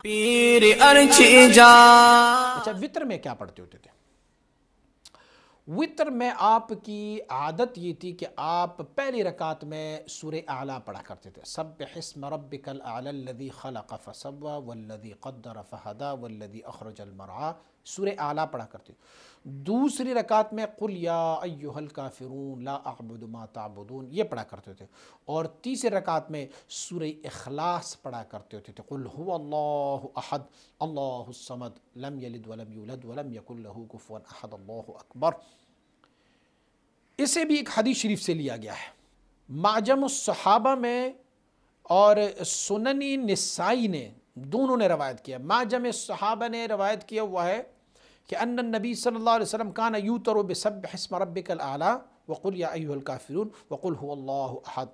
پیر ارچھی جا۔ اچھا وطر میں کیا پڑھتے ہوتے تھے؟ وطر میں آپ کی عادت یہ تھی کہ آپ پہلی رکعت میں سورہ اعلیٰ پڑھا کرتے تھے، سبح اسم ربک الاعلی الذی خلق فسوی والذی قدر فہدی والذی اخرج المرعی، سورہ اعلیٰ پڑھا کرتے تھے۔ دوسری رکعت میں قل یا ایھا الکافرون لا اعبد ما تعبدون یہ پڑھا کرتے تھے، اور تیسری رکعت میں سورہ اخلاص پڑھا کرتے ہوتے تھے، قل هو اللہ احد اللہ الصمد لم یلد ولم یولد ولم یکن لہ کفوا احد اللہ اکبر۔ اسے بھی ایک حدیث شریف سے لیا گیا ہے، معجم الصحابہ میں اور سننی نسائی نے دونوں نے روایت کیا۔ معجم الصحابہ نے روایت کیا ہوا ہے کہ ان النبی صلی اللہ علیہ وسلم کان یوتر بسبح اسم ربک الاعلی وقل یا ایھا الکافرون وقل هو اللہ احد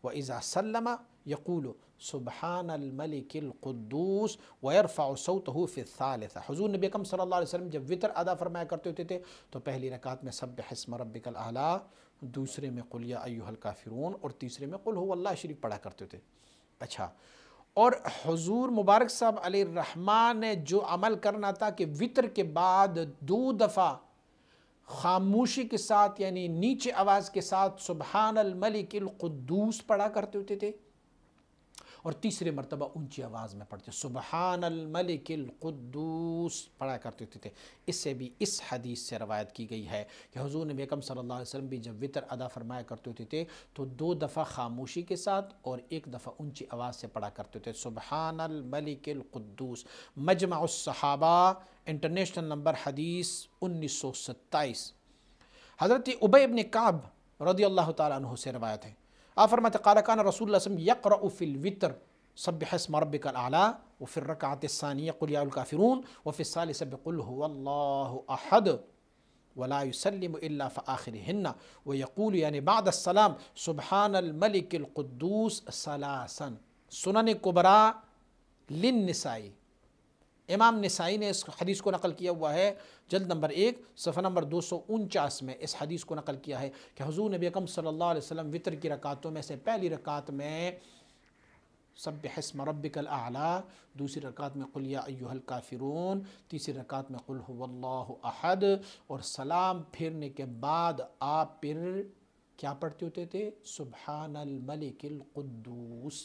واذا سلم یقول سبحان الملک القدوس ویرفع صوتہ فی الثالثہ۔ حضور نبی اکرم صلی اللہ علیہ وسلم جب وطر ادا فرمایا کرتے ہوتے تھے تو پہلی رکعت میں سبح اسم ربک الاعلی، دوسرے میں قل یا ایھا الکافرون، اور تیسرے میں قل هو اللہ شریف پڑھا کرتے تھے۔ اچھا، اور حضور مبارک صاحب علیہ الرحمٰن نے جو عمل کرنا تھا کہ وطر کے بعد 2 دفعہ خاموشی کے ساتھ یعنی نیچے آواز کے ساتھ سبحان الملک القدوس پڑھا کرتے ہوتے تھے، اور تیسرے مرتبہ اونچی آواز میں پڑھتے سبحان الملک القدوس پڑھا کرتے ہوتے تھے۔ اس سے بھی اس حدیث سے روایت کی گئی ہے کہ حضور نبی اکرم صلی اللہ علیہ وسلم بھی جب وطر ادا فرمایا کرتے ہوتے تھے تو 2 دفعہ خاموشی کے ساتھ اور 1 دفعہ اونچی آواز سے پڑھا کرتے تھے سبحان الملک القدوس۔ مجمع الصحابہ انٹرنیشنل نمبر حدیث 1927۔ حضرت ابی ابن کعب رضی اللہ تعالیٰ عنہ سے روایت ہے، آپ فرماتے قال کان رسول اللہ صلی اللہ علیہ وسلم یقرأ فی الوتر سبح اسم ربک الاعلی وفی الرکعۃ الثانیہ قل یا الکافرون وفی الثالثہ بقل هو اللہ احد ولا یسلم الا فآخرہن ویقول یعنی بعد السلام سبحان الملک القدوس ثلاثا۔ سنن کبریٰ للنسائی، امام نسائی نے اس حدیث کو نقل کیا ہوا ہے، جلد نمبر 1 صفحہ نمبر 249 میں اس حدیث کو نقل کیا ہے کہ حضور نبی اکرم صلی اللہ علیہ وسلم وطر کی رکعتوں میں سے پہلی رکعت میں سبح اسم ربک الاعلی، دوسری رکعت میں قل یا ایھا الکافرون، تیسری رکعت میں قل هو اللہ احد، اور سلام پھیرنے کے بعد آپ پھر کیا پڑھتے ہوتے تھے؟ سبحان الملک القدوس۔